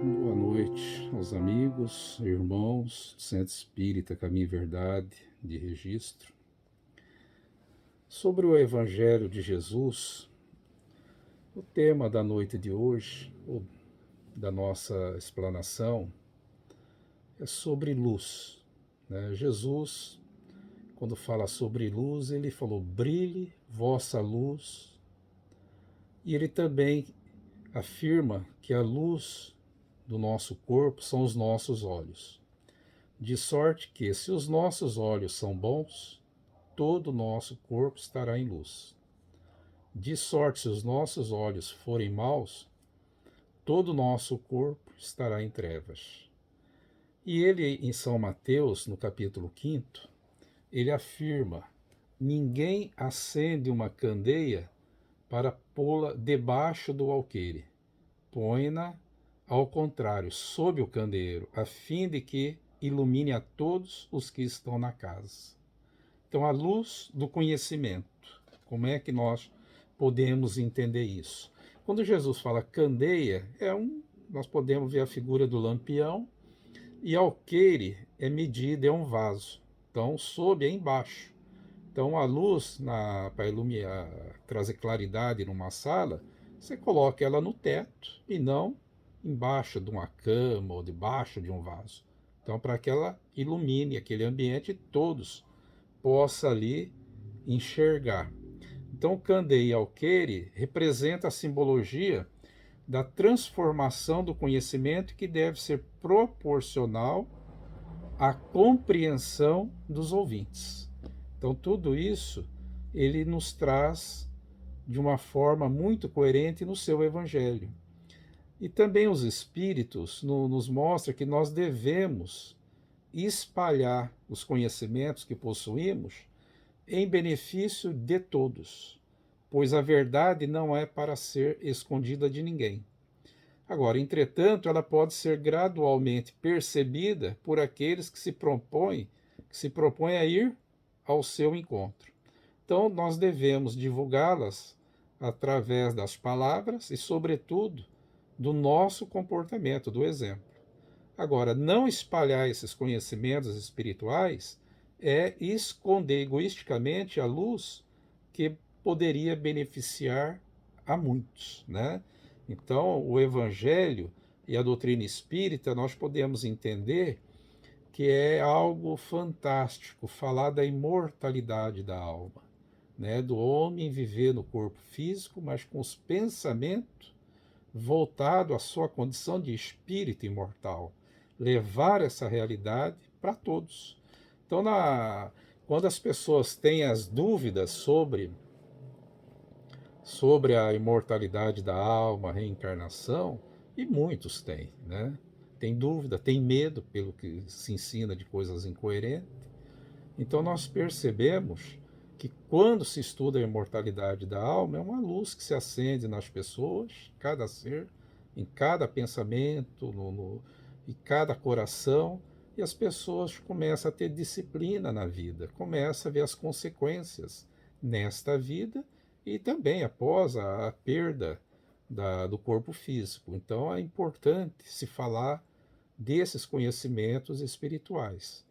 Boa noite aos amigos, irmãos do Centro Espírita Caminho e Verdade de Registro. Sobre o Evangelho de Jesus, o tema da noite de hoje, ou da nossa explanação, é sobre luz, né? Jesus, quando fala sobre luz, ele falou: brilhe vossa luz, e ele também afirma que a luz do nosso corpo são os nossos olhos. De sorte que, se os nossos olhos são bons, todo o nosso corpo estará em luz. De sorte, se os nossos olhos forem maus, todo o nosso corpo estará em trevas. E ele, em São Mateus, no capítulo 5, ele afirma: ninguém acende uma candeia para pô-la debaixo do alqueire. Põe-na, ao contrário, sob o candeeiro, a fim de que ilumine a todos os que estão na casa. Então, a luz do conhecimento. Como é que nós podemos entender isso? Quando Jesus fala candeia, nós podemos ver a figura do lampião, e alqueire é medida, é um vaso. Então, sob é embaixo. Então, a luz, para iluminar, trazer claridade numa sala, você coloca ela no teto e não embaixo de uma cama ou debaixo de um vaso. Então, para que ela ilumine aquele ambiente e todos possam ali enxergar. Então, o candeia e alqueire representa a simbologia da transformação do conhecimento que deve ser proporcional à compreensão dos ouvintes. Então, tudo isso ele nos traz de uma forma muito coerente no seu evangelho. E também os espíritos nos mostram que nós devemos espalhar os conhecimentos que possuímos em benefício de todos, pois a verdade não é para ser escondida de ninguém. Agora, entretanto, ela pode ser gradualmente percebida por aqueles que se propõem a ir ao seu encontro. Então, nós devemos divulgá-las através das palavras e, sobretudo, do nosso comportamento, do exemplo. Agora, não espalhar esses conhecimentos espirituais é esconder egoisticamente a luz que poderia beneficiar a muitos, né? Então, o Evangelho e a doutrina espírita, nós podemos entender que é algo fantástico falar da imortalidade da alma, né? Do homem viver no corpo físico, mas com os pensamentos voltados à sua condição de espírito imortal. Levar essa realidade para todos. Então, quando as pessoas têm as dúvidas sobre a imortalidade da alma, a reencarnação, e muitos têm, né? Tem dúvida, tem medo pelo que se ensina de coisas incoerentes. Então nós percebemos que quando se estuda a imortalidade da alma, é uma luz que se acende nas pessoas, cada ser, em cada pensamento, em cada coração, e as pessoas começam a ter disciplina na vida, começam a ver as consequências nesta vida e também após a perda do corpo físico. Então é importante se falar desses conhecimentos espirituais.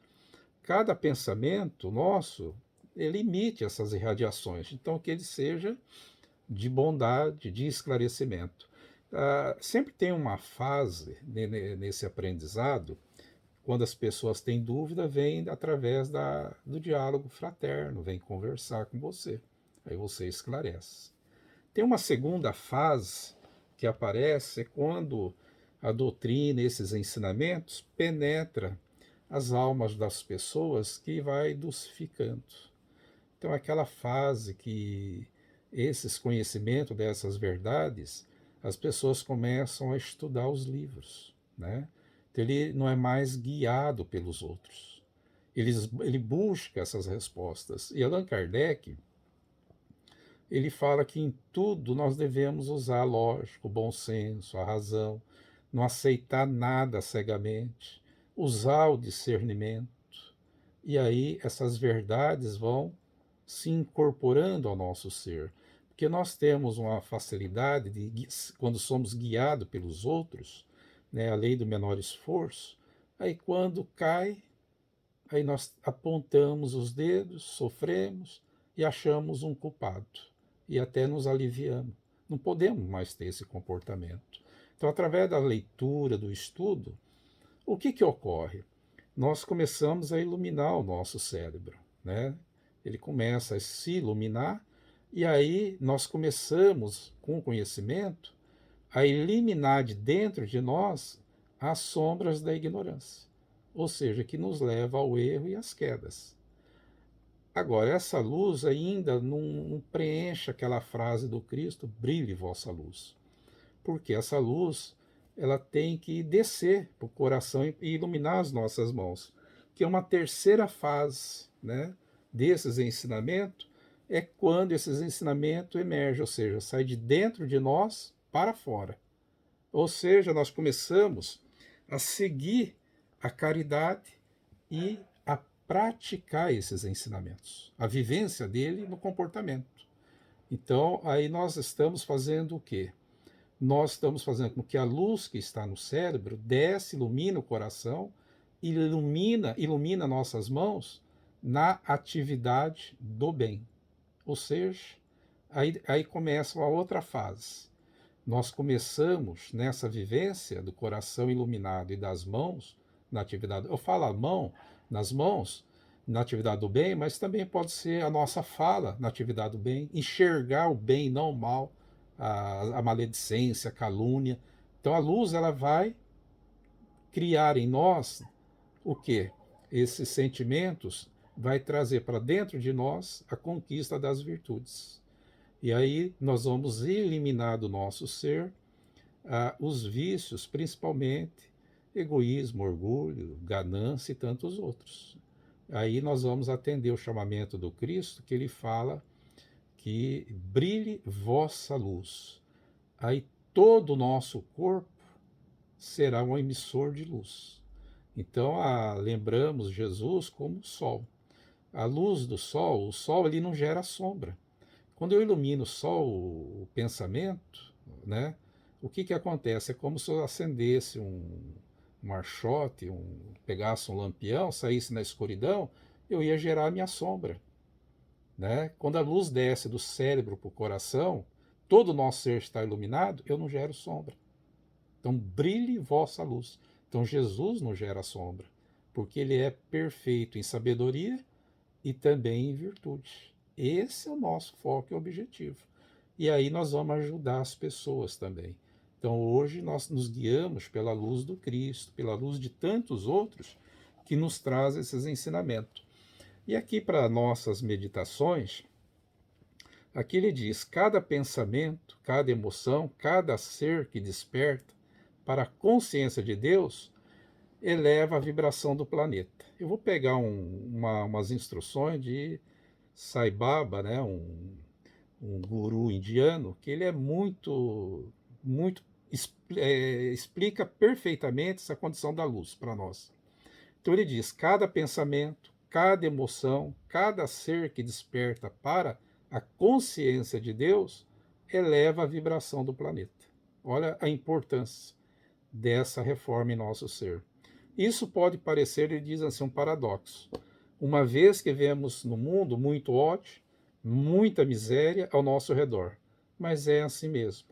Cada pensamento nosso, ele emite essas irradiações, então que ele seja de bondade, de esclarecimento. Sempre tem uma fase nesse aprendizado, quando as pessoas têm dúvida, vem através do diálogo fraterno, vem conversar com você, aí você esclarece. Tem uma segunda fase que aparece quando a doutrina, esses ensinamentos, penetra as almas das pessoas que vai dulcificando. Então, aquela fase que esses conhecimentos dessas verdades, as pessoas começam a estudar os livros, né? Então, ele não é mais guiado pelos outros. Ele busca essas respostas. E Allan Kardec, ele fala que em tudo nós devemos usar, lógico, o bom senso, a razão, não aceitar nada cegamente, usar o discernimento. E aí essas verdades vão se incorporando ao nosso ser. Porque nós temos uma facilidade de, quando somos guiados pelos outros, né, a lei do menor esforço, aí quando cai, aí nós apontamos os dedos, sofremos e achamos um culpado. E até nos aliviamos. Não podemos mais ter esse comportamento. Então, através da leitura, do estudo, o que ocorre? Nós começamos a iluminar o nosso cérebro, né? Ele começa a se iluminar e aí nós começamos, com o conhecimento, a eliminar de dentro de nós as sombras da ignorância, ou seja, que nos leva ao erro e às quedas. Agora, essa luz ainda não preenche aquela frase do Cristo, brilhe vossa luz, porque essa luz ela tem que descer para o coração e iluminar as nossas mãos, que é uma terceira fase, né, desses ensinamentos, é quando esses ensinamentos emergem, ou seja, sai de dentro de nós para fora. Ou seja, nós começamos a seguir a caridade e a praticar esses ensinamentos, a vivência dele no comportamento. Então, aí nós estamos fazendo o quê? Nós estamos fazendo com que a luz que está no cérebro desce, ilumina o coração, ilumina nossas mãos na atividade do bem. Ou seja, aí começa uma outra fase. Nós começamos nessa vivência do coração iluminado e das mãos na atividade. Eu falo a mão, nas mãos, na atividade do bem, mas também pode ser a nossa fala na atividade do bem, enxergar o bem, não o mal, a maledicência, a calúnia. Então a luz ela vai criar em nós o quê? Esses sentimentos vai trazer para dentro de nós a conquista das virtudes. E aí nós vamos eliminar do nosso ser os vícios, principalmente egoísmo, orgulho, ganância e tantos outros. Aí nós vamos atender o chamamento do Cristo, que ele fala que brilhe vossa luz. Aí todo o nosso corpo será um emissor de luz. Então, lembramos Jesus como o sol. A luz do sol, o sol ali não gera sombra. Quando eu ilumino só o pensamento, né, o que acontece? É como se eu acendesse um archote, pegasse um lampião, saísse na escuridão, eu ia gerar a minha sombra. Né? Quando a luz desce do cérebro para o coração, todo o nosso ser está iluminado, eu não gero sombra. Então brilhe vossa luz. Então Jesus não gera sombra, porque ele é perfeito em sabedoria e também em virtude. Esse é o nosso foco e objetivo. E aí nós vamos ajudar as pessoas também. Então hoje nós nos guiamos pela luz do Cristo, pela luz de tantos outros que nos traz esses ensinamentos. E aqui para nossas meditações, aqui ele diz, cada pensamento, cada emoção, cada ser que desperta para a consciência de Deus, eleva a vibração do planeta. Eu vou pegar umas instruções de Sai Baba, né, um guru indiano, que ele é muito explica perfeitamente essa condição da luz para nós. Então ele diz, cada pensamento, cada emoção, cada ser que desperta para a consciência de Deus, eleva a vibração do planeta. Olha a importância dessa reforma em nosso ser. Isso pode parecer, ele diz assim, um paradoxo. Uma vez que vemos no mundo muito ódio, muita miséria ao nosso redor. Mas é assim mesmo.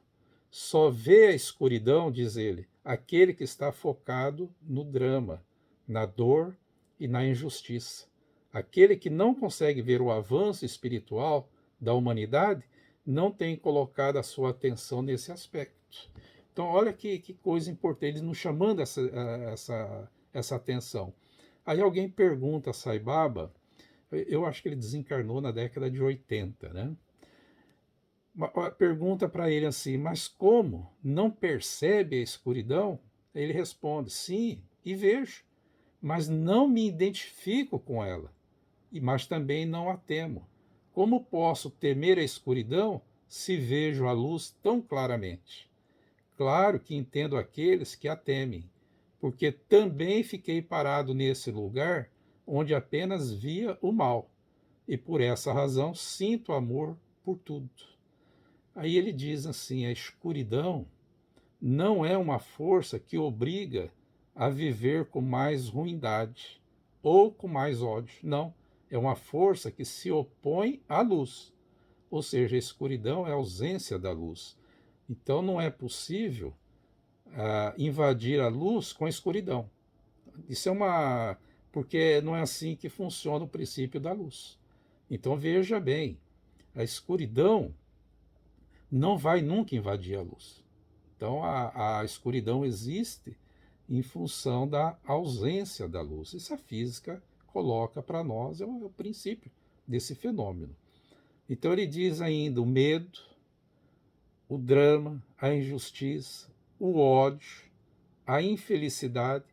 Só vê a escuridão, diz ele, aquele que está focado no drama, na dor e na injustiça. Aquele que não consegue ver o avanço espiritual da humanidade não tem colocado a sua atenção nesse aspecto. Então, olha que coisa importante, ele nos chamando essa atenção. Aí alguém pergunta a Sai Baba, eu acho que ele desencarnou na década de 80, né? Pergunta para ele assim, mas como? Não percebe a escuridão? Ele responde, sim, e vejo, mas não me identifico com ela, mas também não a temo. Como posso temer a escuridão se vejo a luz tão claramente? Claro que entendo aqueles que a temem, porque também fiquei parado nesse lugar onde apenas via o mal, e por essa razão sinto amor por tudo. Aí ele diz assim: a escuridão não é uma força que obriga a viver com mais ruindade ou com mais ódio. Não, é uma força que se opõe à luz. Ou seja, a escuridão é a ausência da luz. Então não é possível invadir a luz com a escuridão. Isso é uma. Porque não é assim que funciona o princípio da luz. Então veja bem, a escuridão não vai nunca invadir a luz. Então a escuridão existe em função da ausência da luz. Isso a física coloca para nós, é o princípio desse fenômeno. Então ele diz ainda o medo, o drama, a injustiça, o ódio, a infelicidade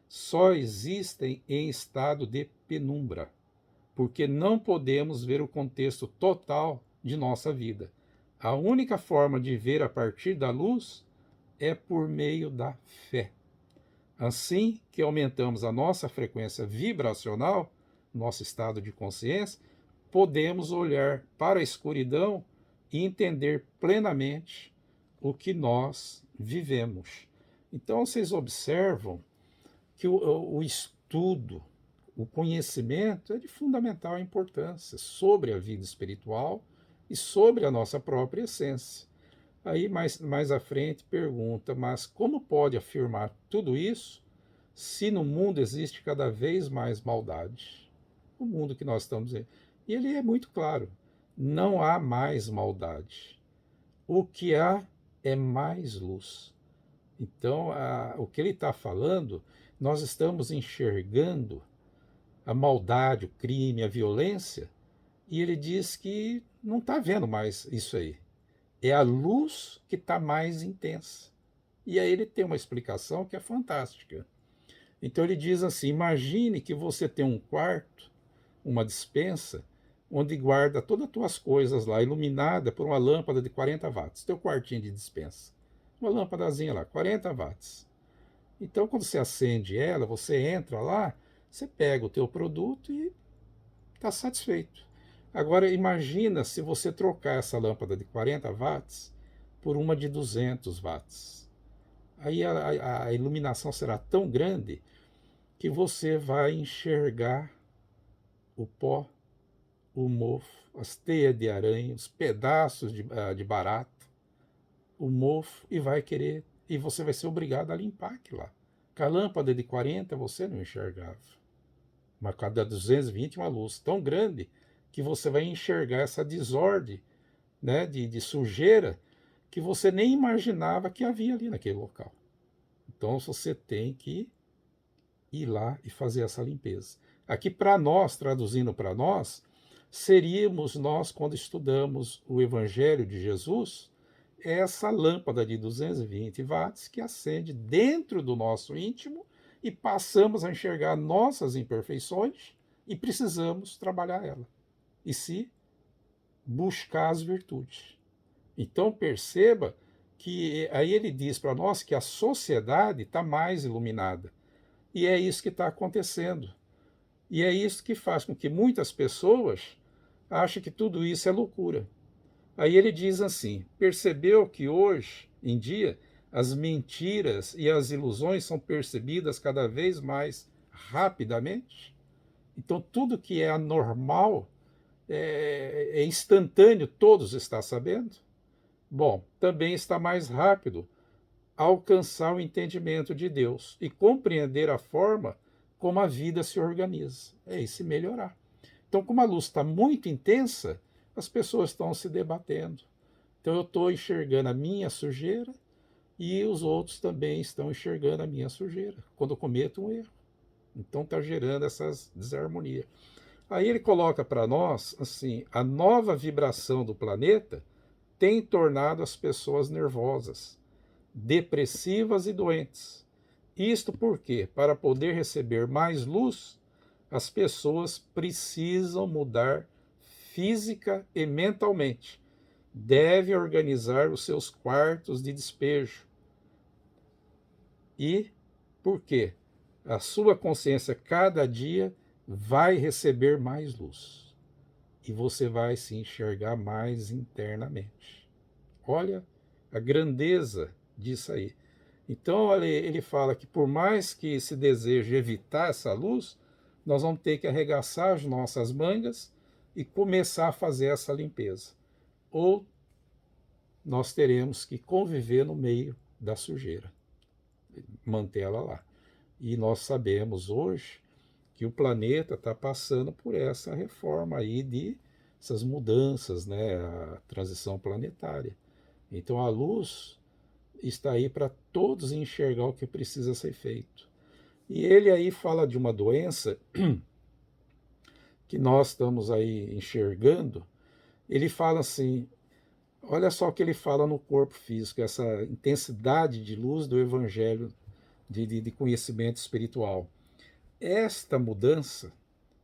só existem em estado de penumbra, porque não podemos ver o contexto total de nossa vida. A única forma de ver a partir da luz é por meio da fé. Assim que aumentamos a nossa frequência vibracional, nosso estado de consciência, podemos olhar para a escuridão e entender plenamente o que nós vivemos. Então, vocês observam que o estudo, o conhecimento é de fundamental importância sobre a vida espiritual e sobre a nossa própria essência. Aí, mais à frente, pergunta, mas como pode afirmar tudo isso se no mundo existe cada vez mais maldade? O mundo que nós estamos em. E ele é muito claro, não há mais maldade. O que há é mais luz. Então, o que ele está falando, nós estamos enxergando a maldade, o crime, a violência, e ele diz que não está vendo mais isso aí. É a luz que está mais intensa. E aí ele tem uma explicação que é fantástica. Então ele diz assim: imagine que você tem um quarto, uma despensa, onde guarda todas as tuas coisas lá, iluminada por uma lâmpada de 40 watts. Teu quartinho de despensa. Uma lâmpadazinha lá, 40 watts. Então, quando você acende ela, você entra lá, você pega o teu produto e está satisfeito. Agora, imagina se você trocar essa lâmpada de 40 watts por uma de 200 watts. Aí a iluminação será tão grande que você vai enxergar o pó, o mofo, as teias de aranha, os pedaços de barata, o mofo, e vai querer, e você vai ser obrigado a limpar aquilo lá. Com a lâmpada de 40 você não enxergava. Mas com a da 220 uma luz tão grande que você vai enxergar essa desordem, né, de sujeira que você nem imaginava que havia ali naquele local. Então você tem que ir lá e fazer essa limpeza. Aqui para nós, traduzindo para nós, seríamos nós, quando estudamos o Evangelho de Jesus, essa lâmpada de 220 watts que acende dentro do nosso íntimo e passamos a enxergar nossas imperfeições e precisamos trabalhar ela. E se buscar as virtudes. Então perceba que aí ele diz para nós que a sociedade está mais iluminada. E é isso que está acontecendo. E é isso que faz com que muitas pessoas achem que tudo isso é loucura. Aí ele diz assim: percebeu que hoje em dia as mentiras e as ilusões são percebidas cada vez mais rapidamente? Então tudo que é anormal é instantâneo, todos estão sabendo? Bom, também está mais rápido alcançar o entendimento de Deus e compreender a forma como a vida se organiza. É isso, melhorar. Então, como a luz está muito intensa, as pessoas estão se debatendo. Então, eu estou enxergando a minha sujeira e os outros também estão enxergando a minha sujeira quando eu cometo um erro. Então, está gerando essas desarmonias. Aí ele coloca para nós assim: a nova vibração do planeta tem tornado as pessoas nervosas, depressivas e doentes. Isto porque, para poder receber mais luz, as pessoas precisam mudar física e mentalmente. Devem organizar os seus quartos de despejo. E por quê? A sua consciência cada dia vai receber mais luz. E você vai se enxergar mais internamente. Olha a grandeza disso aí. Então, olha, ele fala que por mais que se deseje evitar essa luz, nós vamos ter que arregaçar as nossas mangas e começar a fazer essa limpeza. Ou nós teremos que conviver no meio da sujeira, mantê-la lá. E nós sabemos hoje que o planeta está passando por essa reforma aí de essas mudanças, né, a transição planetária. Então a luz está aí para todos enxergar o que precisa ser feito. E ele aí fala de uma doença que nós estamos aí enxergando. Ele fala assim, olha só o que ele fala no corpo físico, essa intensidade de luz do evangelho de conhecimento espiritual. Esta mudança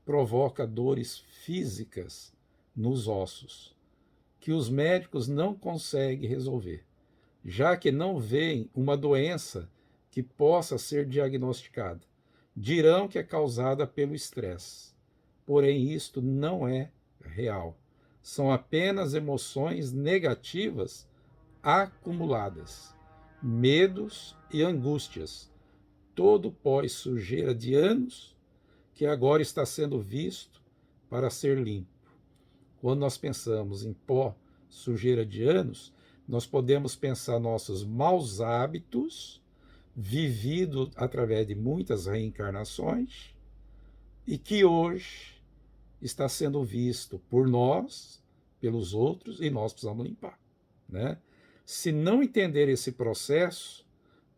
provoca dores físicas nos ossos, que os médicos não conseguem resolver, já que não veem uma doença que possa ser diagnosticada. Dirão que é causada pelo estresse. Porém, isto não é real. São apenas emoções negativas acumuladas, medos e angústias, todo pós-sujeira de anos que agora está sendo visto para ser limpo. Quando nós pensamos em pó, sujeira de anos, nós podemos pensar nossos maus hábitos, vivido através de muitas reencarnações, e que hoje está sendo visto por nós, pelos outros, e nós precisamos limpar, né? Se não entender esse processo,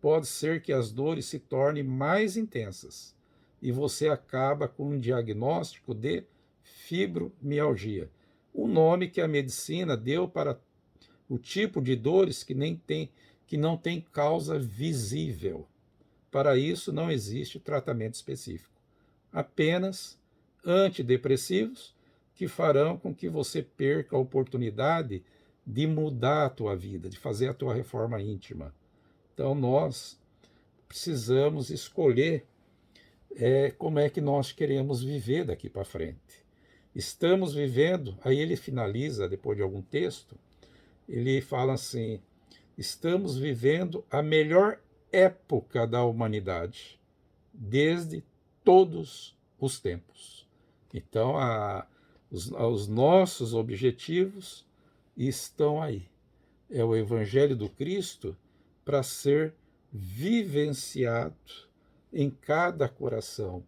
pode ser que as dores se tornem mais intensas e você acaba com um diagnóstico de fibromialgia, o nome que a medicina deu para o tipo de dores que não tem causa visível. Para isso não existe tratamento específico, apenas antidepressivos que farão com que você perca a oportunidade de mudar a tua vida, de fazer a tua reforma íntima. Então nós precisamos escolher como é que nós queremos viver daqui para frente. Estamos vivendo, aí ele finaliza, depois de algum texto, ele fala assim, estamos vivendo a melhor época da humanidade, desde todos os tempos. Então, os nossos objetivos estão aí. É o Evangelho do Cristo para ser vivenciado em cada coração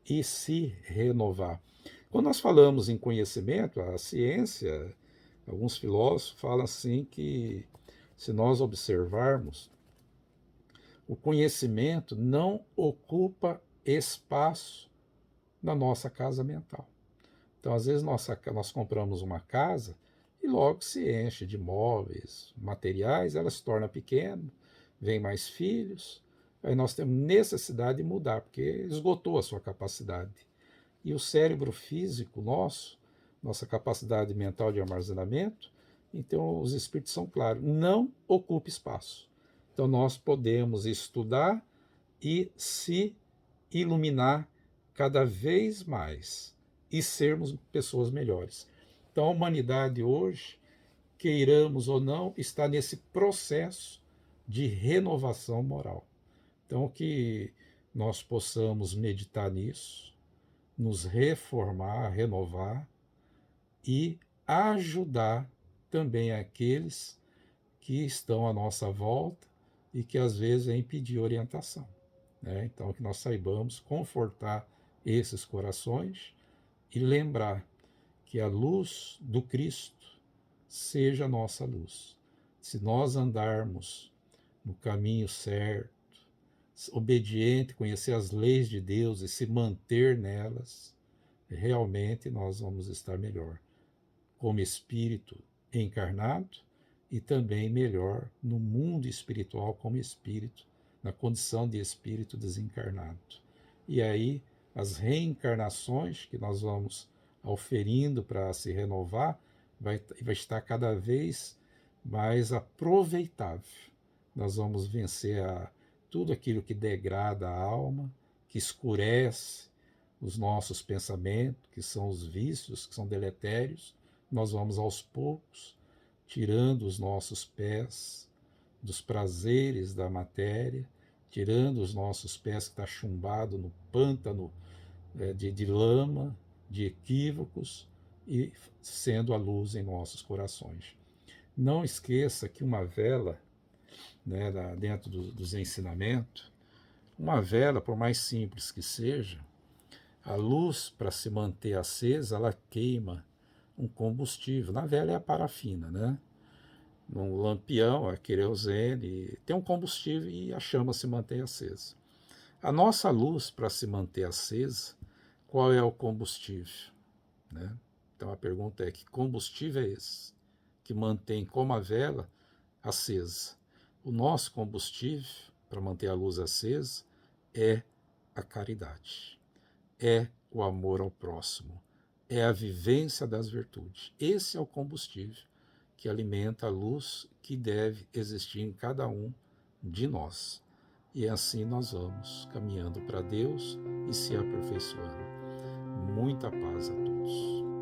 e se renovar. Quando nós falamos em conhecimento, a ciência, alguns filósofos falam assim que, se nós observarmos, o conhecimento não ocupa espaço na nossa casa mental. Então, às vezes, nós compramos uma casa e logo se enche de móveis, materiais, ela se torna pequena, vem mais filhos, aí nós temos necessidade de mudar, porque esgotou a sua capacidade. E o cérebro físico nosso, nossa capacidade mental de armazenamento, então os espíritos são claros, não ocupa espaço. Então nós podemos estudar e se iluminar cada vez mais e sermos pessoas melhores. Então a humanidade hoje, queiramos ou não, está nesse processo de renovação moral. Então que nós possamos meditar nisso, nos reformar, renovar e ajudar também aqueles que estão à nossa volta e que às vezes vêm pedir orientação, né? Então que nós saibamos confortar esses corações e lembrar que a luz do Cristo seja a nossa luz. Se nós andarmos no caminho certo, obediente, conhecer as leis de Deus e se manter nelas, realmente nós vamos estar melhor, como espírito encarnado e também melhor no mundo espiritual como espírito, na condição de espírito desencarnado. E aí as reencarnações que nós vamos auferindo para se renovar vai estar cada vez mais aproveitável. Nós vamos vencer tudo aquilo que degrada a alma, que escurece os nossos pensamentos, que são os vícios, que são deletérios. Nós vamos aos poucos tirando os nossos pés dos prazeres da matéria, tirando os nossos pés que está chumbado no pântano de lama, de equívocos, e sendo a luz em nossos corações. Não esqueça que uma vela, né, dentro dos ensinamentos, uma vela, por mais simples que seja, a luz, para se manter acesa, ela queima um combustível. Na vela é a parafina, né? No lampião, a querosene, tem um combustível e a chama se mantém acesa. A nossa luz, para se manter acesa, qual é o combustível? Né? Então a pergunta é: que combustível é esse que mantém, como a vela, acesa? O nosso combustível para manter a luz acesa é a caridade, é o amor ao próximo, é a vivência das virtudes. Esse é o combustível que alimenta a luz que deve existir em cada um de nós. E assim nós vamos caminhando para Deus e se aperfeiçoando. Muita paz a todos.